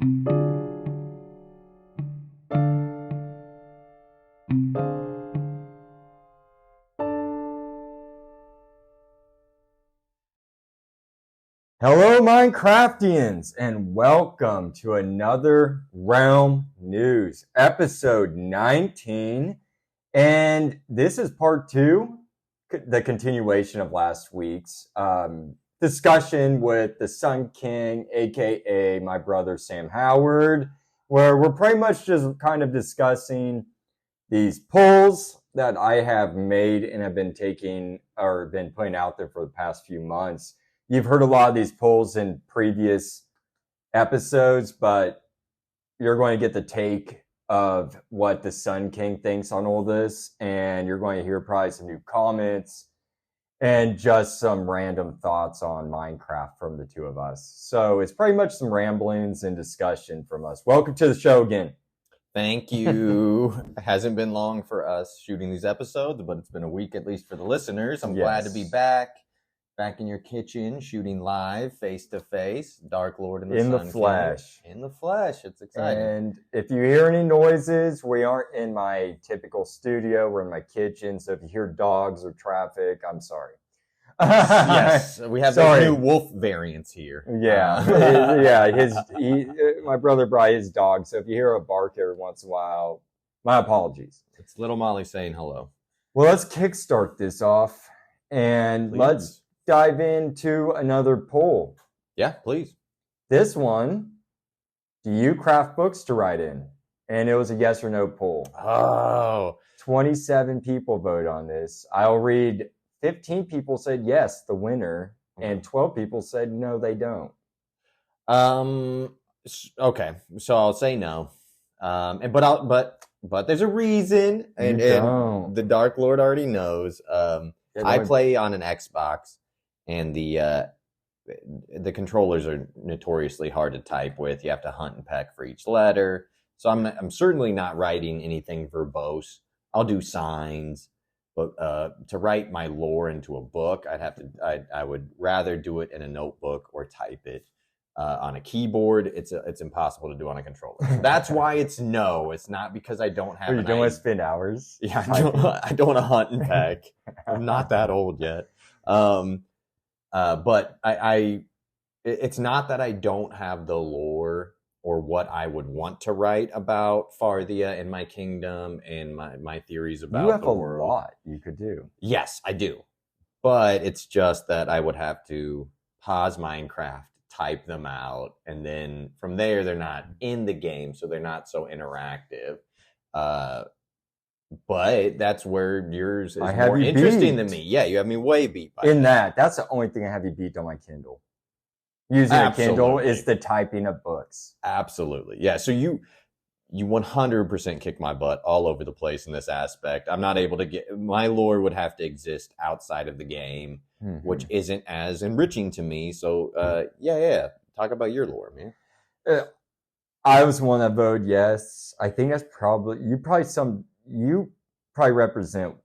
Hello, Minecraftians, and welcome to another Realm News, episode 19. And this is part two, the continuation of last week's discussion with the Sun King, aka my brother Sam Howard, where we're pretty much just kind of discussing these polls that I have made and have been taking or been putting out there for the past few months. You've heard a lot of these polls in previous episodes, but you're going to get the take of what the Sun King thinks on all this, and you're going to hear probably some new comments and just some random thoughts on Minecraft from the two of us. So it's pretty much some ramblings and discussion from us. Welcome to the show again. Thank you. It hasn't been long for us shooting these episodes, but it's been a week at least for the listeners. I'm glad to be back in your kitchen, shooting live, face to face. Dark Lord and the Sun King. Flesh. In the flesh. It's exciting. And if you hear any noises, we aren't in my typical studio. We're in my kitchen. So if you hear dogs or traffic, I'm sorry. Yes, we have the new wolf variants here. Yeah, my brother brought his dog. So if you hear a bark every once in a while, my apologies. It's little Molly saying hello. Well, let's kickstart this off, and let's dive into another poll. Yeah, please. This one, do you craft books to write in? And it was a yes or no poll. Oh. 27 people voted on this. I'll read 15 people said yes, the winner, and 12 people said no, they don't. Okay, so I'll say no. But there's a reason, and the Dark Lord already knows. I play on an Xbox, and the controllers are notoriously hard to type with. You have to hunt and peck for each letter. So I'm certainly not writing anything verbose. I'll do signs, but to write my lore into a book, I would rather do it in a notebook or type it on a keyboard. It's impossible to do on a controller. That's why it's no. It's not because I don't have. You don't want to spend hours. Yeah, I don't want to hunt and peck. I'm not that old yet. But it's not that I don't have the lore or what I would want to write about Farthia and my kingdom and my theories about the world. You have a lot you could do. Yes, I do. But it's just that I would have to pause Minecraft, type them out, and then from there they're not in the game, so they're not so interactive. But that's where yours is more interesting than me. Yeah, you have me way beat by that. That's the only thing I have you beat on my Kindle. Using a Kindle is the typing of books. Absolutely. Yeah, so you 100% kick my butt all over the place in this aspect. I'm not able to my lore would have to exist outside of the game, which isn't as enriching to me. So, yeah. Talk about your lore, man. I was one that voted yes. I think that's you probably represent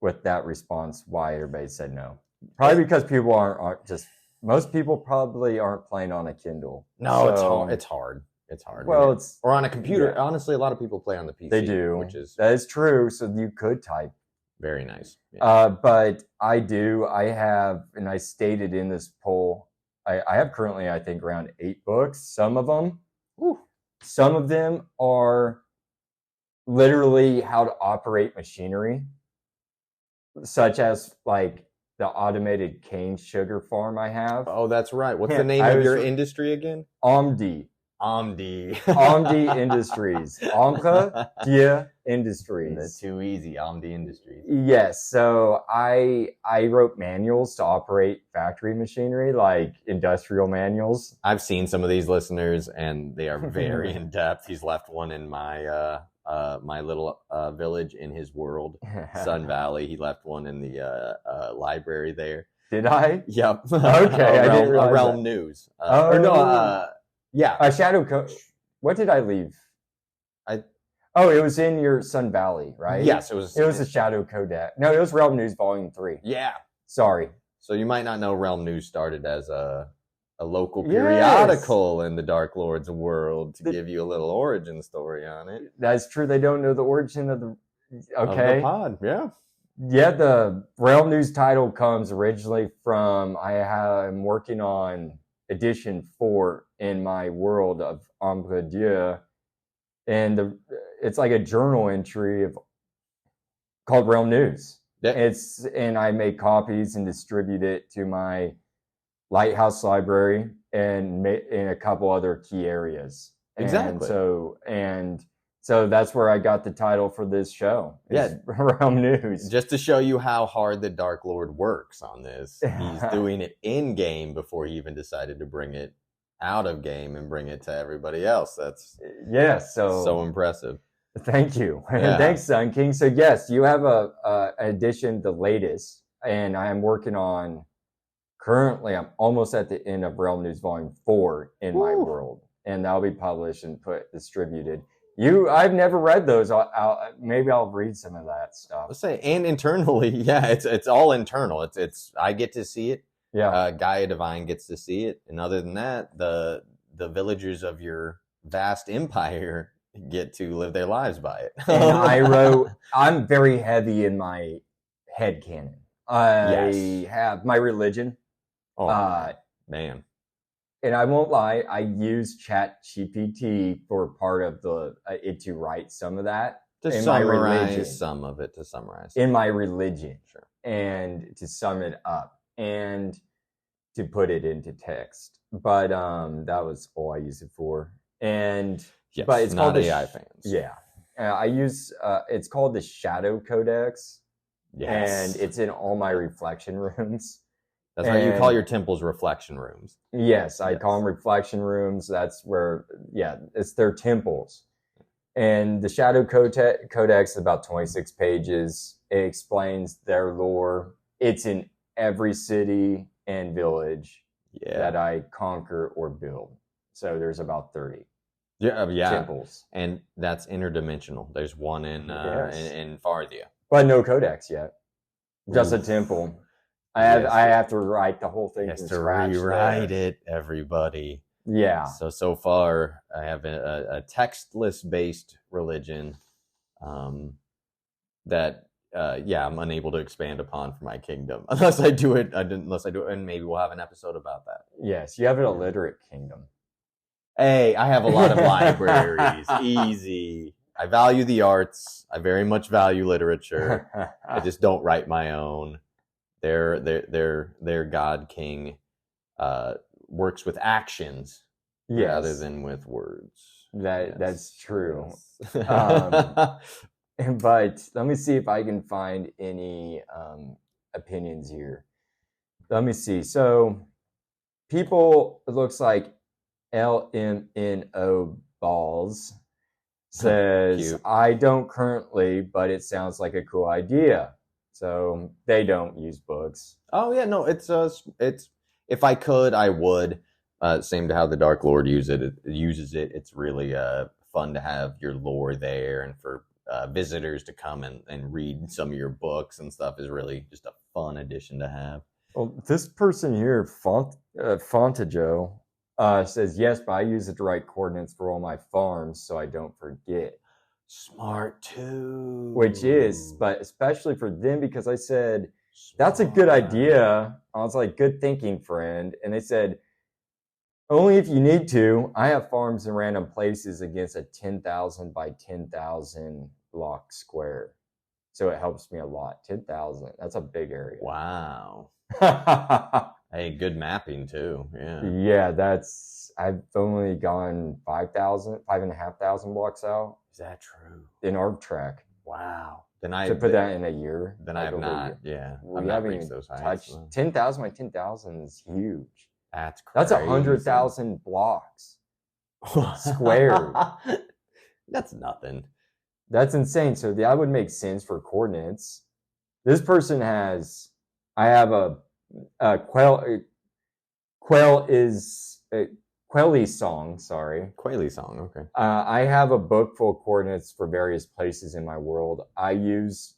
with that response why everybody said no. Probably because people aren't just. Most people probably aren't playing on a Kindle. No, it's hard. It's hard. Well, or on a computer. Yeah. Honestly, a lot of people play on the PC. They do. That is true. So you could type. Very nice. Yeah. But I have, and I stated in this poll, I have currently, I think, around 8 books. Some of them are literally how to operate machinery, such as like the automated cane sugar farm I have. Oh, that's right. What's the name of your industry again? Omdi Industries. Omka Dia Industries. That's too easy. Omdi Industries. Yes. So I wrote manuals to operate factory machinery, like industrial manuals. I've seen some of these, listeners, and they are very in depth. He's left one in my my little village in his world, Sun Valley. He left one in the library there. Did I? Yep. Okay, I didn't realize Realm that. News. Yeah. A Shadow Code. What did I leave? Oh, it was in your Sun Valley, right? Yes, it was. It was a Shadow Codex. No, it was Realm News Volume 3. Yeah. Sorry. So you might not know Realm News started as a a local periodical in the Dark Lord's world to give you a little origin story on it. That's true. They don't know the origin of the of the pod. Yeah. Yeah, the Realm News title comes originally from I'm working on edition 4 in my world of Ombre Dieu, and it's like a journal entry called Realm News. Yeah. And I make copies and distribute it to my Lighthouse library and in a couple other key areas. Exactly. And so that's where I got the title for this show. Yeah, Realm News. Just to show you how hard the Dark Lord works on this. He's doing it in game before he even decided to bring it out of game and bring it to everybody else. That's so impressive. Thank you. Yeah. Thanks, Sun King. So yes, you have an edition, the latest, and I am working on. Currently, I'm almost at the end of Realm News Volume 4 in my world, and that'll be published and distributed. I've never read those. Maybe I'll read some of that stuff. Let's say, and internally, yeah, it's all internal. It's I get to see it. Yeah, Gaia Divine gets to see it, and other than that, the villagers of your vast empire get to live their lives by it. And I'm very heavy in my headcanon. I have my religion. Oh, man. And I won't lie, I use ChatGPT for part of it to write some of that. To summarize some of it, in my religion. Sure. And to sum it up and to put it into text. But that was all I use it for. And yes, but it's not called AI fans. Yeah. I use it's called the Shadow Codex. Yes. And it's in all my reflection rooms. That's why you call your temples reflection rooms. Yes, I call them reflection rooms. That's where, it's their temples. And the Shadow Codex is about 26 pages. It explains their lore. It's in every city and village that I conquer or build. So there's about 30 temples. And that's interdimensional. There's one in Farthia. But no codex yet. Just a temple. I have to write the whole thing from scratch. To rewrite it, everybody. Yeah. So far, I have a textless based religion that I'm unable to expand upon for my kingdom unless I do it, and maybe we'll have an episode about that. Yes, you have an illiterate kingdom. Hey, I have a lot of libraries. Easy. I value the arts. I very much value literature. I just don't write my own. Their God King works with actions rather than with words. That's true. But let me see if I can find any opinions here. Let me see. So people, it looks like LMNO Balls says, I don't currently, but it sounds like a cool idea. So they don't use books. Oh yeah, no, it's if I could, I would. Same to how the Dark Lord uses it. It's really fun to have your lore there, and for visitors to come and read some of your books and stuff is really just a fun addition to have. Well, this person here, Fontajo, says yes, but I use it to write coordinates for all my farms so I don't forget. Smart too. Which is, but especially for them, because I said, that's a good idea. I was like, good thinking, friend. And they said, only if you need to. I have farms in random places against a 10,000 by 10,000 block square. So it helps me a lot. 10,000. That's a big area. Wow. Hey, good mapping too. Yeah. Yeah, I've only gone 5,500 blocks out. Is that true? In ArcTrack. Wow. To put that in a year. Then I have not. Yeah. We haven't even touched 10,000 by 10,000 is huge. That's crazy. That's 100,000 blocks squared. That's nothing. That's insane. So that would make sense for coordinates. This person I have a Quelly song, sorry. Quelly song, okay. I have a book full of coordinates for various places in my world. I use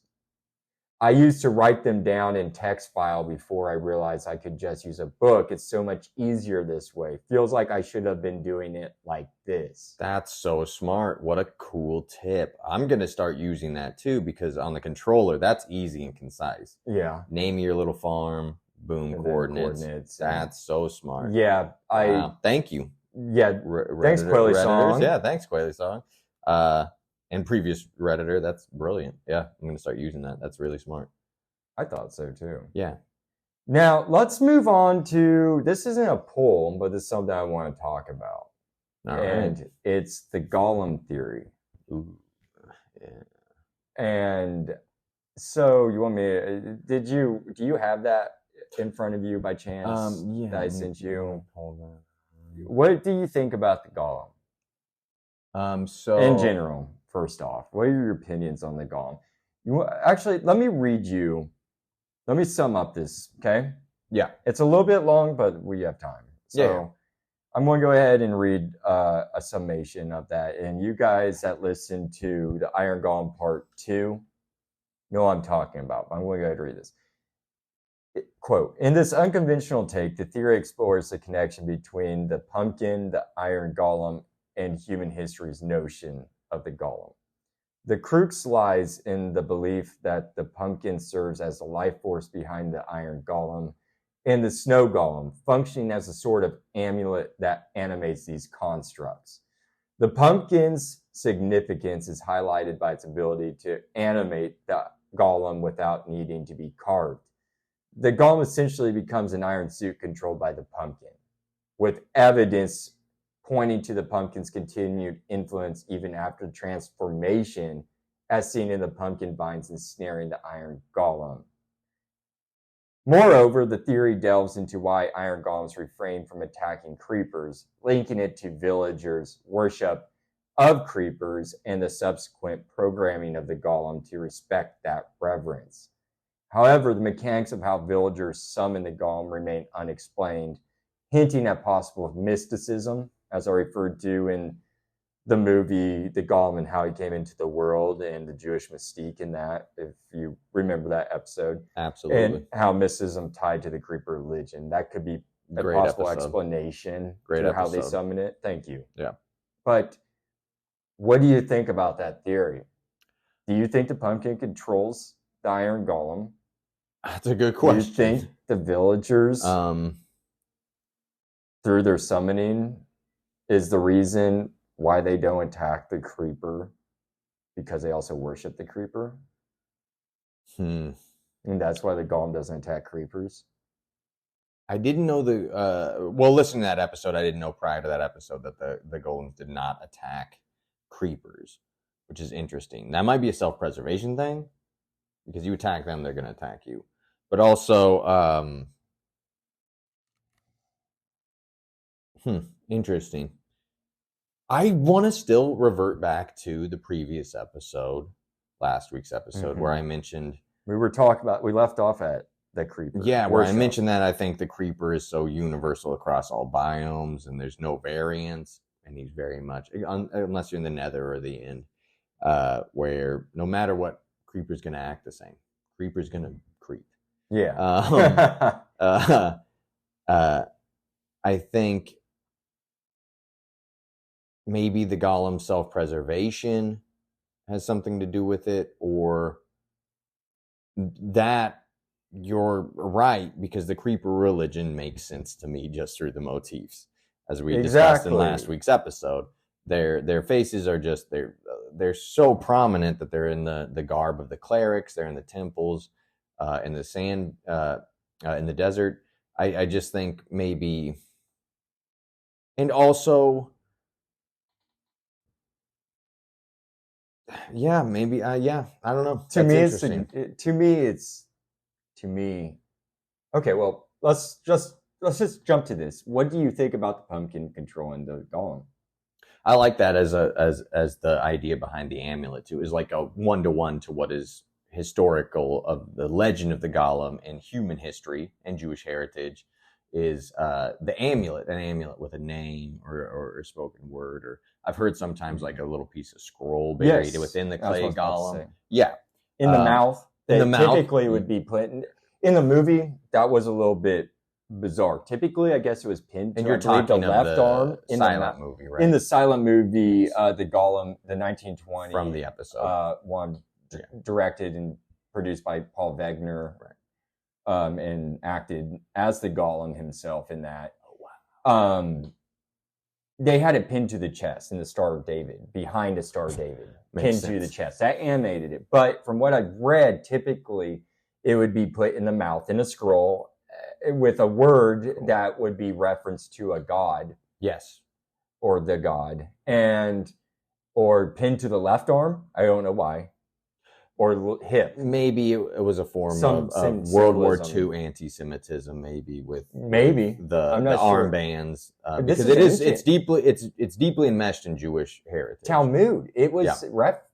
I used to write them down in text file before I realized I could just use a book. It's so much easier this way. Feels like I should have been doing it like this. That's so smart. What a cool tip. I'm going to start using that too, because on the controller, that's easy and concise. Yeah. Name your little farm, boom, coordinates. That's so smart. Yeah. Wow. Thank you. Yeah. Thanks, Quayle Song. Yeah, thanks, Quayle Song. And previous Redditor, that's brilliant. Yeah, I'm going to start using that. That's really smart. I thought so too. Yeah. Now, let's move on to, this isn't a poem, but it's something I want to talk about. And it's the golem theory. Ooh. Yeah. And so you want me, do you have that in front of you by chance? Yeah. That I sent you? What do you think about the golem? So in general, first off, what are your opinions on the golem? Actually, let me sum up this, okay? Yeah. It's a little bit long, but we have time. So yeah. I'm going to go ahead and read a summation of that. And you guys that listen to the Iron Golem Part 2 know what I'm talking about. I'm going to go ahead and read this. Quote, in this unconventional take, the theory explores the connection between the pumpkin, the Iron Golem, and human history's notion of the golem. The crux lies in the belief that the pumpkin serves as the life force behind the Iron Golem, and the snow golem functioning as a sort of amulet that animates these constructs. The pumpkin's significance is highlighted by its ability to animate the golem without needing to be carved. The golem essentially becomes an iron suit controlled by the pumpkin, with evidence pointing to the pumpkin's continued influence even after transformation, as seen in the pumpkin vines ensnaring the Iron Golem. Moreover, the theory delves into why Iron Golems refrain from attacking creepers, linking it to villagers' worship of creepers and the subsequent programming of the golem to respect that reverence. However, the mechanics of how villagers summon the golem remain unexplained, hinting at possible mysticism, as I referred to in the movie The Golem and how he came into the world and the Jewish mystique in that, if you remember that episode. Absolutely. And how mysticism tied to the creeper religion. That could be a possible explanation for how they summon it. Thank you. Yeah. But what do you think about that theory? Do you think the pumpkin controls the Iron Golem? That's a good question. Do you think the villagers, through their summoning, is the reason why they don't attack the creeper, because they also worship the creeper? And that's why the golem doesn't attack creepers? I didn't know well, listening to that episode, I didn't know prior to that episode that the golems did not attack creepers, which is interesting. That might be a self-preservation thing, because you attack them, they're going to attack you. But also, interesting. I want to still revert back to the previous episode, last week's episode, where I mentioned... We left off at the creeper. Yeah, where I mentioned that I think the creeper is so universal across all biomes, and there's no variance, and he's very much, unless you're in the nether or the end, where no matter what, creeper's going to act the same. Creeper's going to creep. Yeah. I think maybe the golem self-preservation has something to do with it, or that you're right, because the creeper religion makes sense to me just through the motifs, as we discussed in last week's episode. Their faces are just, they're so prominent that they're in the garb of the clerics, they're in the temples, in the sand, in the desert. I just think maybe, and also, yeah, maybe, yeah, I don't know. To me, okay, well, let's just jump to this. What do you think about the pumpkin controlling the golem? I like that as the idea behind the amulet too, is like a 1-to-1 to what is historical of the legend of the golem in human history and Jewish heritage, is the amulet, an amulet with a name or a spoken word, or I've heard sometimes like a little piece of scroll buried within the clay golem. In the mouth. In the mouth. Typically would be put in the movie. That was a little bit bizarre. Typically, I guess it was pinned to the left arm in the silent movie, right? In the silent movie, the Gollum, the 1920 from the episode one, directed and produced by Paul Wegener, right. And acted as the Gollum himself in that. Oh, wow. They had it pinned to the chest in the Star of David, behind a Star of David, pinned to the chest. That animated it. But from what I've read, typically it would be put in the mouth in a scroll with a word that would be referenced to a god. Yes. Or the god. Or pinned to the left arm. I don't know why. Or hip. Maybe it was a form of World War II anti-Semitism, maybe with the armbands, because it's deeply enmeshed in Jewish heritage. Talmud. It was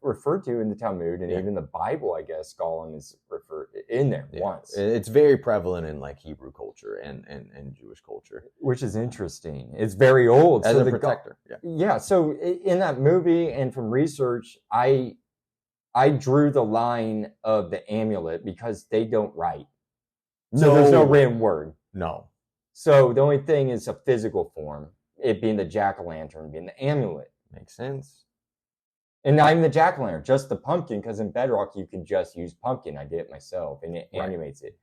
referred to in the Talmud, and even the Bible, I guess, Gollum is referred in there once. It's very prevalent in like Hebrew culture and Jewish culture, which is interesting. It's very old as a protector. Yeah. So in that movie and from research, I drew the line of the amulet because they don't write. So there's no written word. No. So the only thing is a physical form, it being the jack-o'-lantern, being the amulet. Makes sense. And not even the jack-o'-lantern, just the pumpkin, because in Bedrock you can just use pumpkin. I did it myself, and it animates it.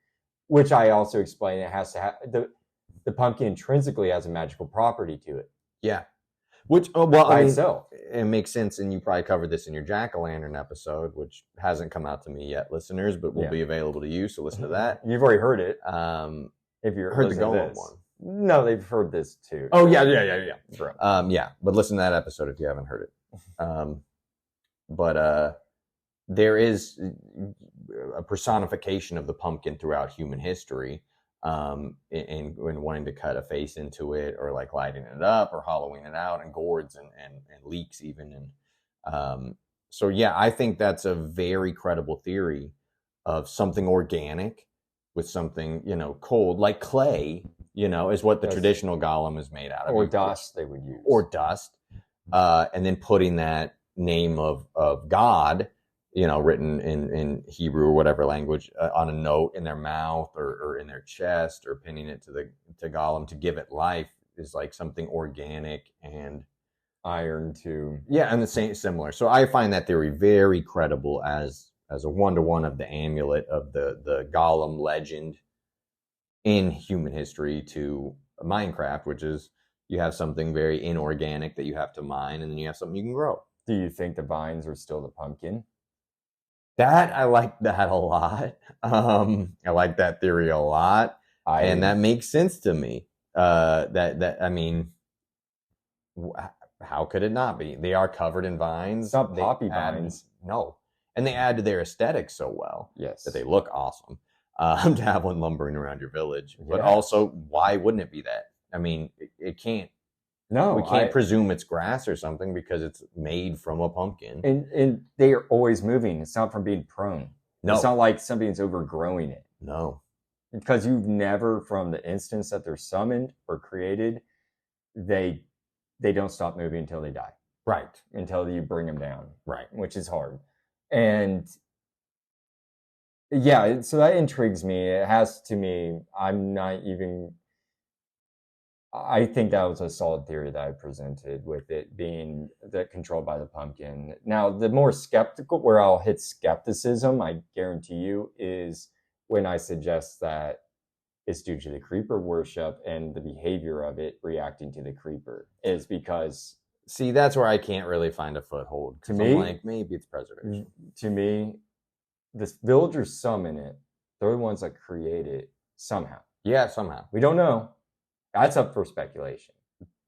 Which I also explain it has to have, the pumpkin intrinsically has a magical property to it. Yeah. Which, it makes sense, and you probably covered this in your Jack-o'-lantern episode, which hasn't come out to me yet, listeners, but will be available to you, so listen to that. You've already heard it. If you've heard the Gollum one. No, they've heard this too. Oh, yeah. But listen to that episode if you haven't heard it. But there is a personification of the pumpkin throughout human history. In wanting to cut a face into it, or like lighting it up, or hollowing it out, and gourds and leeks even. And so I think that's a very credible theory of something organic with something, cold, like clay, is what the traditional Gollum is made out of. Or dust they would use. Or dust. And then putting that name of God, written in Hebrew or whatever language on a note in their mouth or in their chest, or pinning it to Gollum to give it life, is like something organic and iron too. Yeah, and the same similar. So I find that theory very credible as a one-to-one of the amulet of the Gollum legend in human history to Minecraft, which is you have something very inorganic that you have to mine, and then you have something you can grow. Do you think the vines are still the pumpkin? That I like that a lot. I like that theory a lot, and that makes sense to me. I mean, how could it not be? They are covered in vines. It's not poppy vines. No, and they add to their aesthetic so well. Yes, that they look awesome. To have one lumbering around your village, but also, why wouldn't it be that? I mean, it can't. No, we can't presume it's grass or something because it's made from a pumpkin. And they are always moving. It's not from being prone. No. It's not like something's overgrowing it. No. Because you've never, from the instance that they're summoned or created, they don't stop moving until they die. Right. Until you bring them down. Right. Which is hard. And yeah, so that intrigues me. It has to me. I think that was a solid theory that I presented, with it being that controlled by the pumpkin. Now, the more skeptical, where I'll hit skepticism, I guarantee you, is when I suggest that it's due to the creeper worship and the behavior of it reacting to the creeper. Is because... See, that's where I can't really find a foothold. To me, I'm like, maybe it's preservation. To me, the villagers summon it. They're the ones that create it somehow. Yeah, somehow. We don't know. That's up for speculation.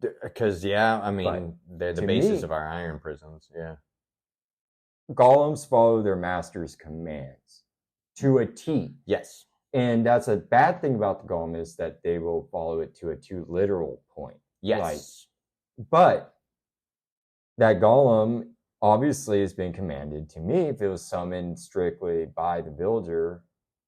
Because, I mean, they're the basis of our iron prisons. Yeah. Golems follow their master's commands to a T. Yes. And that's a bad thing about the golem, is that they will follow it to a too literal point. Yes. But that golem obviously has been commanded, to me, if it was summoned strictly by the villager,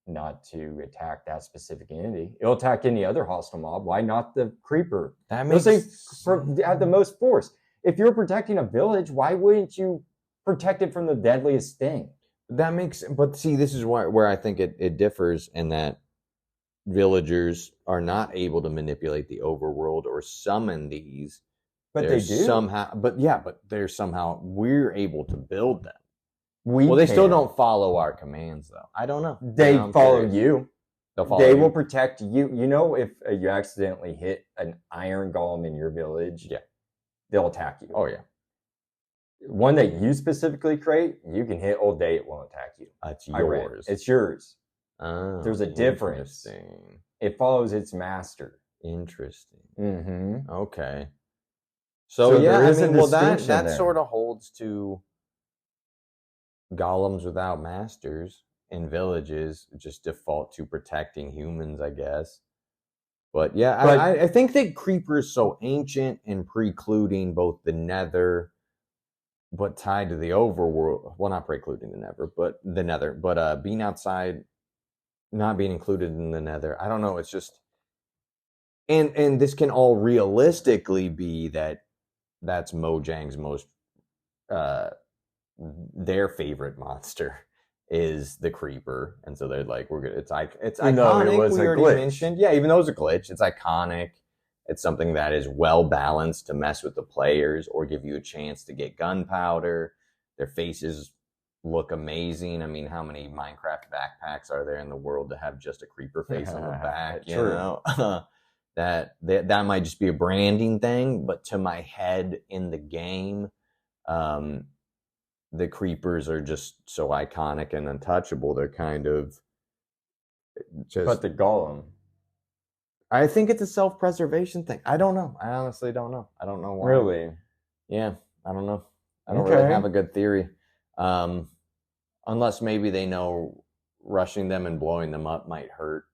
not to attack that specific entity. It'll attack any other hostile mob. Why not the creeper? That makes have the most force. If you're protecting a village, why wouldn't you protect it from the deadliest thing? That makes, but see, this is where I think it differs in that villagers are not able to manipulate the overworld or summon these. But they do somehow. But we're able to build them. Well, they still don't follow our commands, though. I don't know. They follow you. They will protect you. You know, if you accidentally hit an iron golem in your village, they'll attack you. Oh, yeah. One that you specifically create, you can hit all day, it won't attack you. It's yours. It's yours. Oh, there's a difference. It follows its master. Interesting. Mm-hmm. Okay. So yeah, I mean, well, that sort of holds to golems without masters in villages just default to protecting humans, I guess. But yeah, I think that Creeper is so ancient and precluding both the Nether, but tied to the overworld. Well, not precluding the Nether, but being outside, not being included in the Nether. I don't know. It's just, and this can all realistically be that's Mojang's most their favorite monster is the Creeper, and so they're like, it's iconic. It was we already mentioned, even though it was a glitch, it's iconic. It's something that is well balanced to mess with the players or give you a chance to get gunpowder. Their faces look amazing. I mean, how many Minecraft backpacks are there in the world to have just a Creeper face on the back? You know, that might just be a branding thing, but to my head in the game, the Creepers are just so iconic and untouchable. They're kind of just. But the golem, I think it's a self-preservation thing. I don't know. I honestly don't know. I don't know why. Really? Yeah, I don't know. I don't really have a good theory. Unless maybe they know rushing them and blowing them up might hurt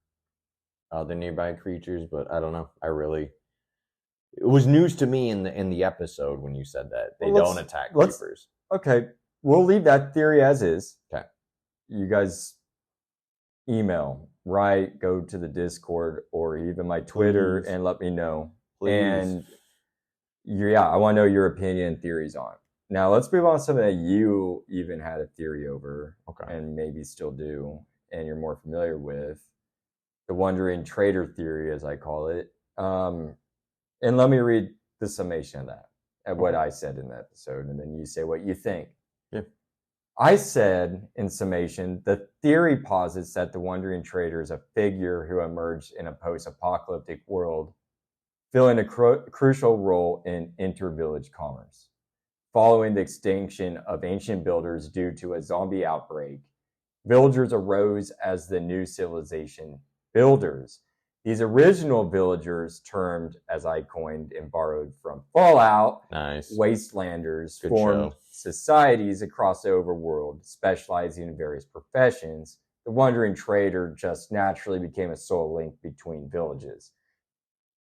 the nearby creatures, but I don't know. It was news to me in the episode when you said that they don't attack creepers. Okay, we'll leave that theory as is. Okay. You guys email, write, go to the Discord or even my Twitter and let me know. Please. And I want to know your opinion and theories on. Now let's move on to something that you even had a theory over, and maybe still do, and you're more familiar with, the Wandering Trader theory, as I call it. And let me read the summation of that, of what I said in the episode, and then you say what you think. Yeah. I said, in summation, the theory posits that the Wandering Trader is a figure who emerged in a post-apocalyptic world, filling a crucial role in inter-village commerce. Following the extinction of ancient builders due to a zombie outbreak, villagers arose as the new civilization builders. These original villagers, termed, as I coined and borrowed from Fallout, wastelanders, formed societies across the overworld, specializing in various professions. The Wandering Trader just naturally became a sole link between villages.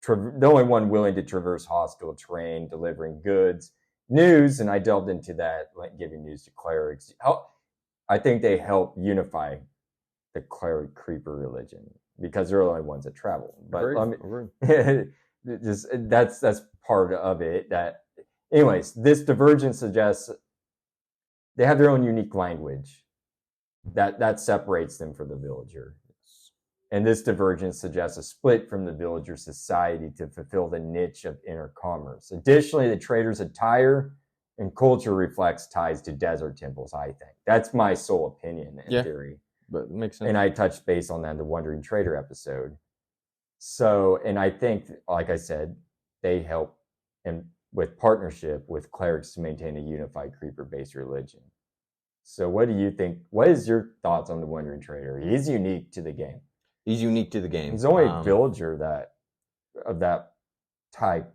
The only one willing to traverse hostile terrain, delivering goods, news, and I delved into that, like giving news to clerics. I think they help unify the cleric creeper religion because they're the only ones that travel. But that's part of it. Anyways, this divergence suggests they have their own unique language that separates them from the villager. And this divergence suggests a split from the villager society to fulfill the niche of inner commerce. Additionally, the trader's attire and culture reflects ties to desert temples, I think. That's my sole opinion and theory. But it makes sense. And I touched base on that in the Wandering Trader episode. So, and I think, like I said, they help with partnership with clerics to maintain a unified creeper-based religion. So what do you think? What is your thoughts on the Wandering Trader? He's unique to the game. He's unique to the game. He's only a villager of that type,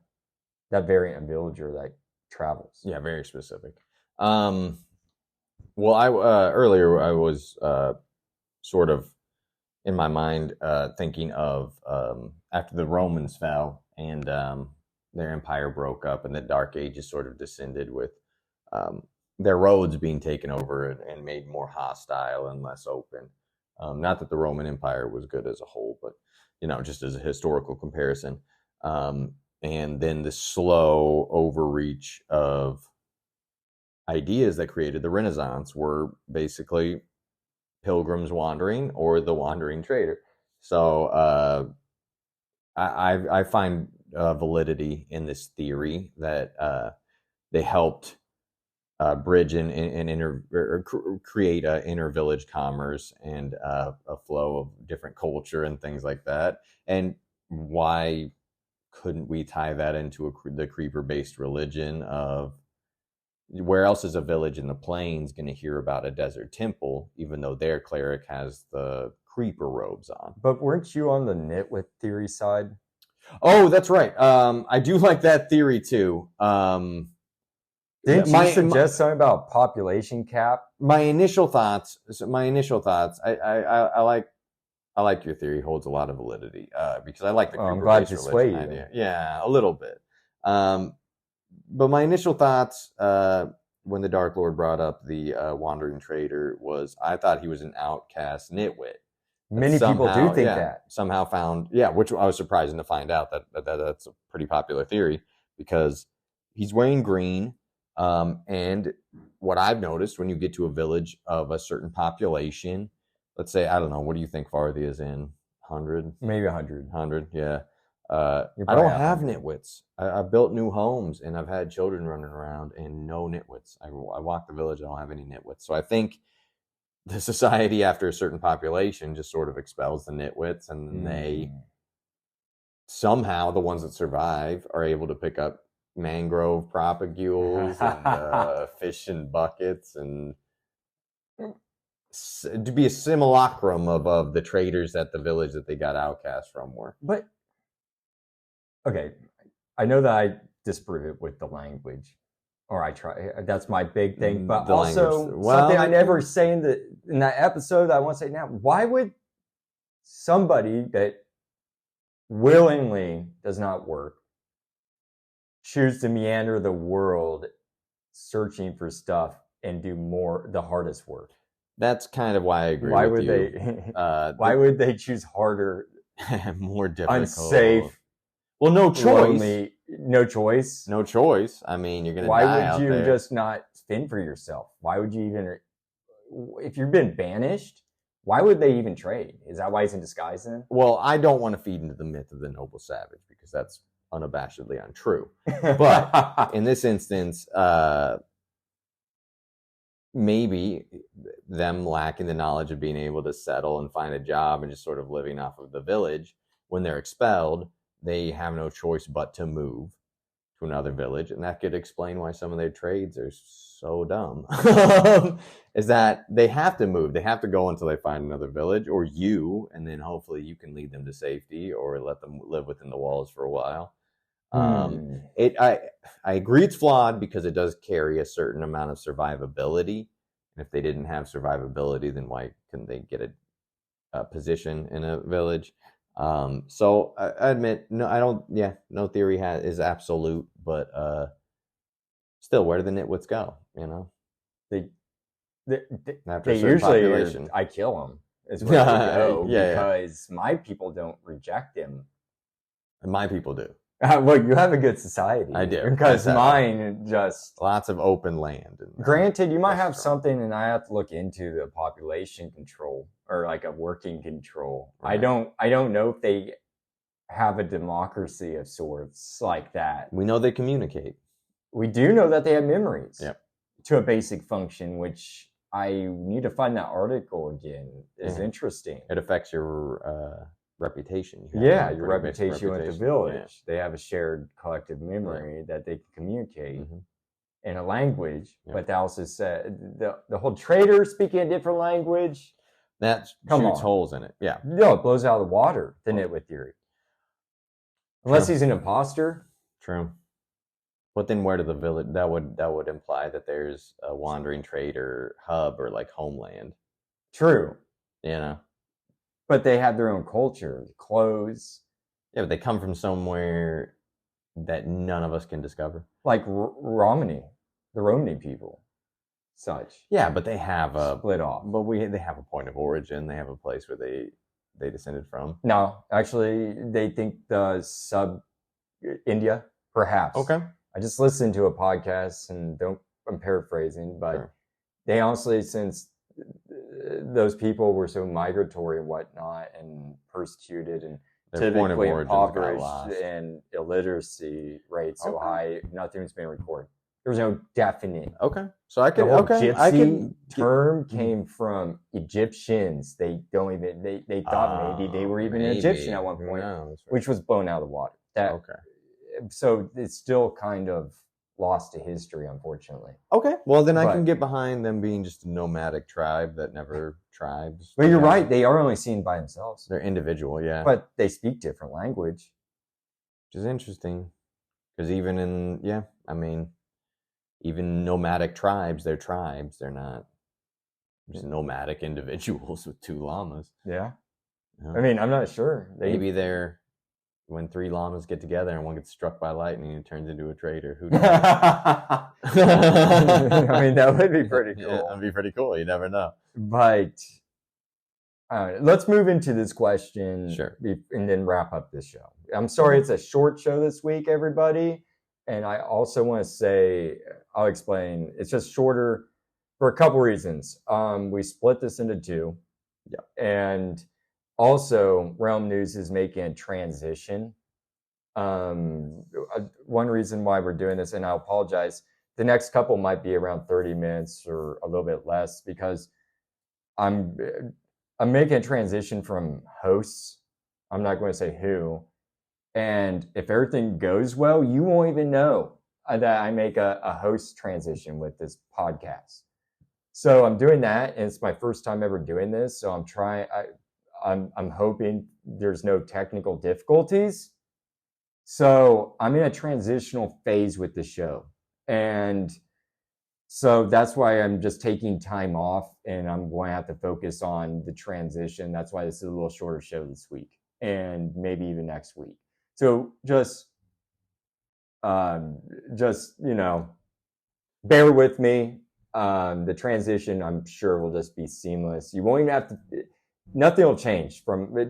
that variant of villager that travels. Yeah, very specific. Well, earlier I was sort of in my mind thinking of after the Romans fell and their empire broke up and the Dark Ages sort of descended with their roads being taken over and made more hostile and less open. Not that the Roman Empire was good as a whole, but, just as a historical comparison. And then the slow overreach of ideas that created the Renaissance were basically pilgrims wandering or the wandering trader. So I find validity in this theory that they helped bridge or create inter-village commerce and a flow of different culture and things like that. And why couldn't we tie that into the creeper-based religion of where else is a village in the plains going to hear about a desert temple, even though their cleric has the creeper robes on? But weren't you on the nitwit theory side? Oh, that's right. I do like that theory too. Didn't you suggest something about population cap? My initial thoughts. I like your theory. Holds a lot of validity because I like the. I'm glad to sway you. Idea. Yeah, a little bit. But my initial thoughts when the Dark Lord brought up the wandering trader was I thought he was an outcast nitwit. Many people do think that. Somehow found, which I was surprised to find out that's a pretty popular theory because he's wearing green. And what I've noticed when you get to a village of a certain population, let's say, I don't know, what do you think Farthia is in? 100? Maybe 100. 100, yeah. I don't have nitwits. I've built new homes and I've had children running around and no nitwits. I walk the village, I don't have any nitwits. So I think the society after a certain population just sort of expels the nitwits, and then they somehow, the ones that survive, are able to pick up mangrove propagules and fish in buckets and to be a simulacrum of the traders at the village that they got outcast from were. But okay, I know that I disprove it with the language. Or I try. That's my big thing. But also something I never say in that episode that I want to say now. Why would somebody that willingly does not work choose to meander the world searching for stuff and do the hardest work? That's kind of why I agree with you. Why would they choose harder, more difficult, unsafe? Well, no choice. No choice. No choice. I mean, you're going to die out would you there. Just not fend for yourself? Why would you even, if you've been banished, why would they even trade? Is that why he's in disguise then? Well, I don't want to feed into the myth of the noble savage because that's unabashedly untrue. But in this instance, maybe them lacking the knowledge of being able to settle and find a job and just sort of living off of the village, when they're expelled, they have no choice but to move to another village. And that could explain why some of their trades are so dumb. Is that they have to move. They have to go until they find another village or and then hopefully you can lead them to safety or let them live within the walls for a while. I agree it's flawed because it does carry a certain amount of survivability. And if they didn't have survivability, then why couldn't they get a position in a village? So I admit, no, I don't. Yeah, no theory is absolute, but still, where do the nitwits go? You know, they usually I kill them. Is where they go because my people don't reject him. And my people do. Well, you have a good society. I do. Because mine just lots of open land. Granted, you might have something, and I have to look into the population control or like a working control. Right. I don't know if they have a democracy of sorts like that. We know they communicate. We do know that they have memories. Yep. To a basic function, which I need to find that article again. Is interesting. It affects your reputation. Your reputation with the village. Yeah. They have a shared collective memory that they can communicate in a language, but they also said the whole trader speaking a different language. That shoots holes in it. Yeah. No, it blows out of the water, the nitwit theory. Unless he's an imposter. True. But then where to the village? That would imply that there's a wandering trader hub or like homeland. True. You know. But they have their own culture, clothes. Yeah, but they come from somewhere that none of us can discover. Like Romney, the Romney people, such. Yeah, but they have a split off. But they have a point of origin. They have a place where they descended from. No, actually, they think the India, perhaps. Okay. I just listened to a podcast, and I'm paraphrasing, but they honestly, since those people were so migratory and whatnot and persecuted and Their typically impoverished and illiteracy rates so high, nothing's been recorded. There's no definite. Okay, so I can. The whole Okay, gypsy term came from Egyptians. They don't even. They thought maybe they were even an Egyptian at one point, which was blown out of the water. So it's still kind of lost to history, unfortunately. Okay, well then I can get behind them being just a nomadic tribe that never tribes. But you're right; they are only seen by themselves. They're individual, yeah. But they speak different language, which is interesting. Because even even nomadic tribes, they're tribes. They're not just nomadic individuals with 2 llamas. Yeah. I mean, I'm not sure. Maybe they're when 3 llamas get together and one gets struck by lightning and turns into a trader. Who knows? I mean, that would be pretty cool. Yeah, that'd be pretty cool. You never know. But let's move into this question. Sure. And then wrap up this show. I'm sorry it's a short show this week, everybody. And I also want to say, I'll explain. It's just shorter for a couple reasons. We split this into 2. Yeah. And also, Realm News is making a transition. One reason why we're doing this, and I apologize, the next couple might be around 30 minutes or a little bit less because I'm making a transition from hosts. I'm not going to say who. And if everything goes well, you won't even know that I make a host transition with this podcast. So I'm doing that, and it's my first time ever doing this. So I'm trying. I'm hoping there's no technical difficulties. So I'm in a transitional phase with the show, and so that's why I'm just taking time off, and I'm going to have to focus on the transition. That's why this is a little shorter show this week, and maybe even next week. So just bear with me. The transition, I'm sure, will just be seamless. You won't even have to. Nothing will change.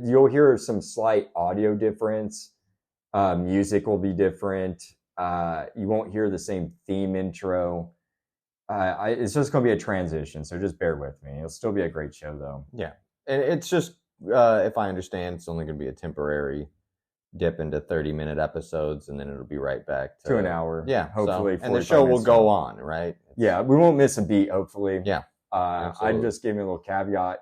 You'll hear some slight audio difference. Music will be different. You won't hear the same theme intro. It's just going to be a transition. So just bear with me. It'll still be a great show, though. Yeah, and it's just if I understand, it's only going to be a temporary dip into 30-minute episodes, and then it'll be right back to an hour. Yeah, hopefully. And the show will go on, right? Yeah, we won't miss a beat, hopefully. Yeah. I'm just giving a little caveat.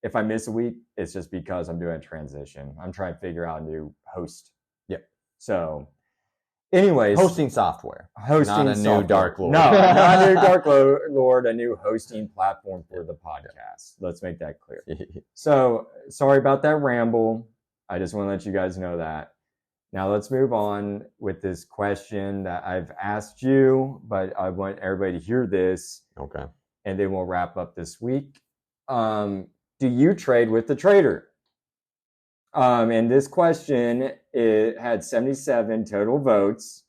If I miss a week, it's just because I'm doing a transition. I'm trying to figure out a new host. Yep. So, anyways. Hosting software. Not a new Dark Lord. No, not a new Dark Lord, a new hosting platform for the podcast. Let's make that clear. So, sorry about that ramble. I just want to let you guys know that. Now let's move on with this question that I've asked you, but I want everybody to hear this. Okay. And then we'll wrap up this week. Do you trade with the trader? And this question, it had 77 total votes.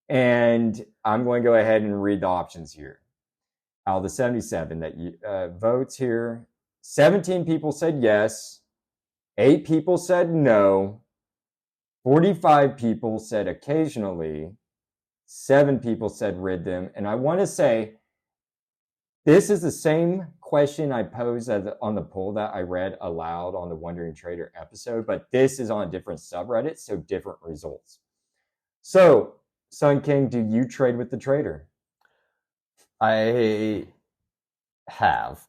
And I'm going to go ahead and read the options here. Out of the 77 that votes here, 17 people said yes. 8 people said no. 45 people said occasionally. 7 people said rid them. And I want to say, this is the same question I posed on the poll that I read aloud on the Wandering Trader episode, but this is on a different subreddit, so different results. So, Sun King, do you trade with the trader? I have.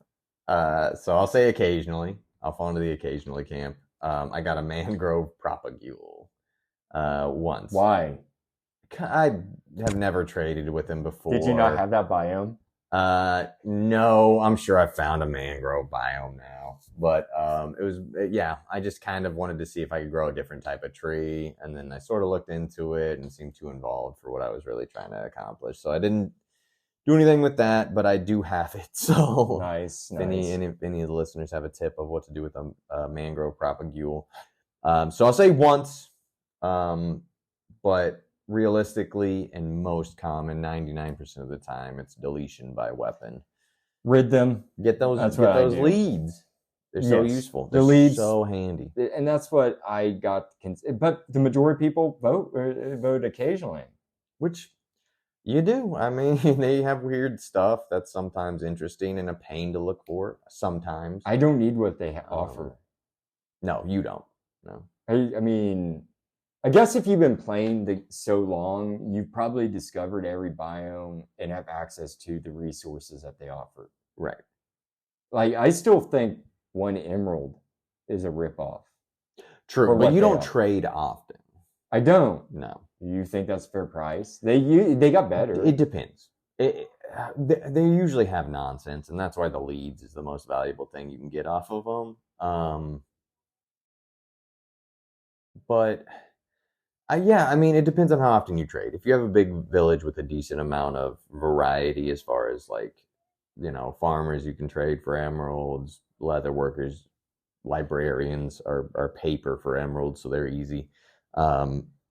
So I'll say occasionally. I'll fall into the occasionally camp. I got a mangrove propagule once. Why? I have never traded with him before. Did you not have that biome? No, I'm sure I found a mangrove biome now. But I just kind of wanted to see if I could grow a different type of tree. And then I sort of looked into it and seemed too involved for what I was really trying to accomplish. So I didn't do anything with that, but I do have it. So nice. If any of the listeners have a tip of what to do with a mangrove propagule. So I'll say once, but realistically and most common, 99% of the time, it's deletion by weapon. Rid them. Get those leads. They're so useful. The leads, so handy. And that's what I got. But the majority of people vote occasionally. Which You do. I mean, they have weird stuff that's sometimes interesting and a pain to look for. Sometimes I don't need what they offer. No, you don't. No. I mean, I guess if you've been playing so long, you've probably discovered every biome and have access to the resources that they offer. Right. Like, I still think one emerald is a ripoff. True, but you don't trade often. I don't. No. You think that's fair price? They got better. It depends. They usually have nonsense, and that's why the leads is the most valuable thing you can get off of them. But yeah, I mean, it depends on how often you trade. If you have a big village with a decent amount of variety as far as like, farmers you can trade for emeralds, leather workers, librarians are paper for emeralds, so they're easy.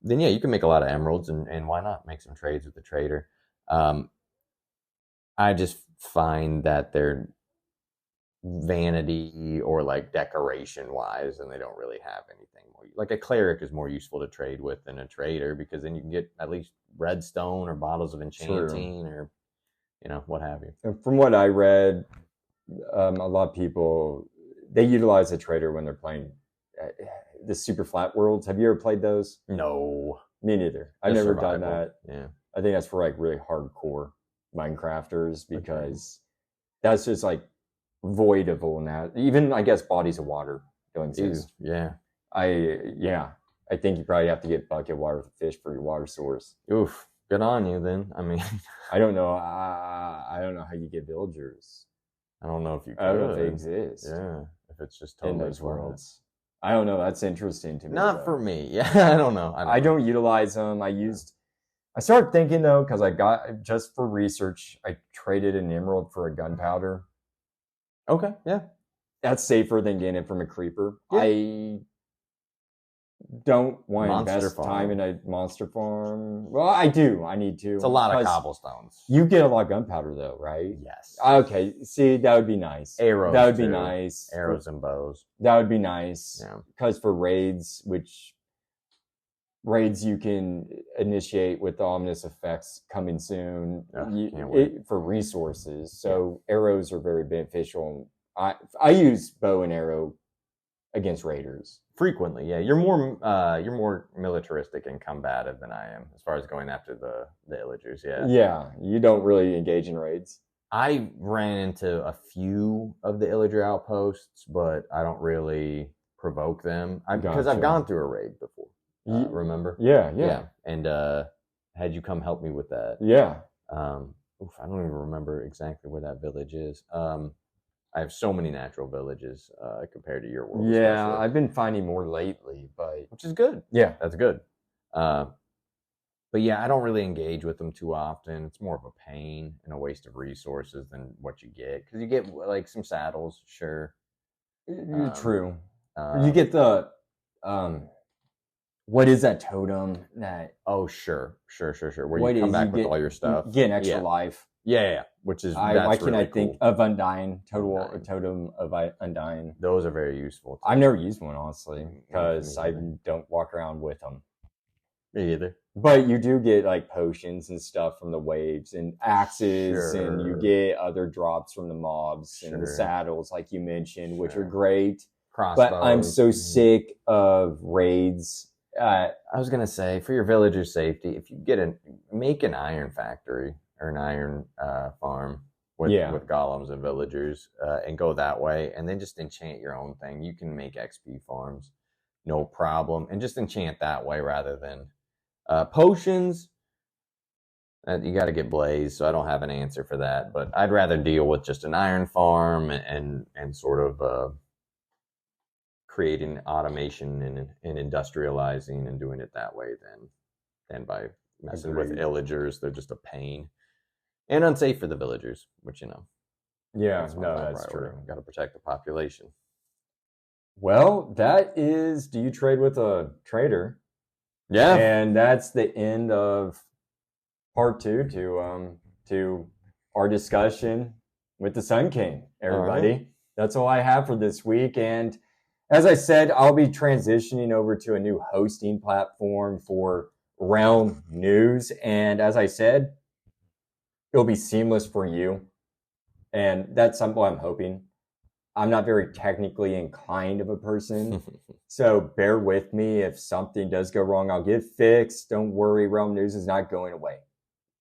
Then yeah, you can make a lot of emeralds, and why not make some trades with the trader? I just find that they're vanity or like decoration wise, and they don't really have anything more. Like a cleric is more useful to trade with than a trader, because then you can get at least redstone or bottles of enchanting. True. Or what have you. And from what I read, a lot of people, they utilize a trader when they're playing the super flat worlds. Have you ever played those? No, me neither. I've never done that. Yeah, I think that's for like really hardcore Minecrafters, because that's just like void of all that. Even I guess bodies of water don't exist. Yeah, I think you probably have to get bucket water with a fish for your water source. Oof, good on you then. I mean, I don't know. I don't know how you get villagers. I don't know if you could. I don't know if they exist. Yeah, if it's just totally in those worlds. I don't know. That's interesting to me. Not for me. Yeah, I don't know. I don't utilize them. I started thinking though, because I got, just for research, I traded an emerald for a gunpowder. Okay, yeah. That's safer than getting it from a creeper. Yeah. I don't want to invest time in a monster farm. Well, I do. I need to. It's a lot of cobblestones. You get a lot of gunpowder though, right? Yes. Okay. See, that would be nice. Arrows. That would be nice. Arrows and bows. That would be nice. Yeah. Because for raids you can initiate with the ominous effects coming soon for resources. So arrows are very beneficial. I use bow and arrow against raiders frequently. Yeah, you're more militaristic and combative than I am as far as going after the illagers. Yeah, you don't really engage in raids. I ran into a few of the illager outposts, but I don't really provoke them because I've gone through a raid before. Remember? Yeah. And had you come help me with that? Yeah. I don't even remember exactly where that village is. I have so many natural villages compared to your world. Yeah, especially. I've been finding more lately, which is good. Yeah, that's good. But yeah, I don't really engage with them too often. It's more of a pain and a waste of resources than what you get, because you get like some saddles, sure. True. You get the what is that totem that? Oh, sure. Where you come back with all your stuff. Get an extra life. Yeah. Which is why can I think of Undying? Totem of Undying. Those are very useful too. I've never used one, honestly, because I don't walk around with them. Me either. But you do get like potions and stuff from the waves and axes, and you get other drops from the mobs and the saddles, like you mentioned, which are great. Crossbows. But I'm so sick of raids. I was gonna say, for your villagers' safety, if you make an iron factory or an iron farm with golems and villagers, and go that way, and then just enchant your own thing. You can make XP farms, no problem, and just enchant that way rather than potions. You got to get blaze, so I don't have an answer for that. But I'd rather deal with just an iron farm and sort of creating automation and industrializing and doing it that way than by messing with illagers. They're just a pain and unsafe for the villagers, which that's true. Got to protect the population. Well, that is, do you trade with a trader? Yeah. And that's the end of part 2 to our discussion with the Sun King, everybody. Right. That's all I have for this week. And as I said, I'll be transitioning over to a new hosting platform for Realm News. And as I said, it'll be seamless for you. And that's what I'm hoping. I'm not very technically inclined of a person. So bear with me. If something does go wrong, I'll get fixed. Don't worry. Realm News is not going away.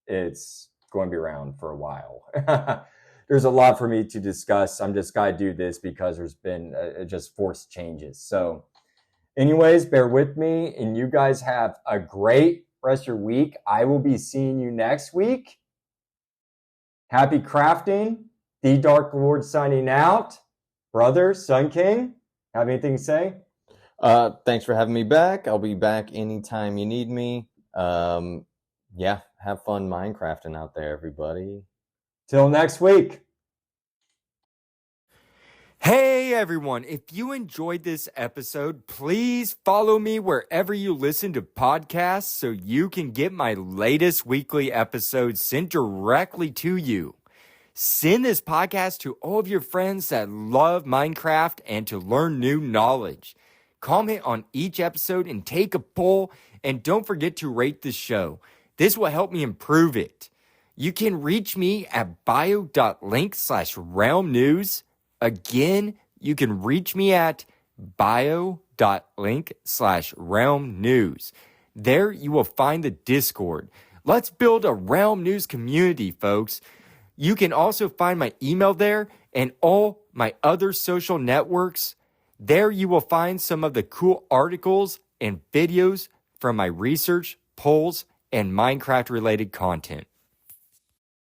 It's going to be around for a while. There's a lot for me to discuss. I'm just got to do this because there's been just forced changes. So anyways, bear with me. And you guys have a great rest of your week. I will be seeing you next week. Happy crafting. The Dark Lord signing out. Brother, Sun King, have anything to say? Thanks for having me back. I'll be back anytime you need me. Yeah, have fun Minecrafting out there, everybody. Till next week. Hey everyone, if you enjoyed this episode, please follow me wherever you listen to podcasts so you can get my latest weekly episodes sent directly to you. Send this podcast to all of your friends that love Minecraft and to learn new knowledge. Comment on each episode and take a poll, and don't forget to rate the show. This will help me improve it. You can reach me at bio.link/realmnews. Again, you can reach me at bio.link/realmnews. There you will find the Discord. Let's build a Realm News community, folks. You can also find my email there and all my other social networks. There you will find some of the cool articles and videos from my research, polls, and Minecraft-related content.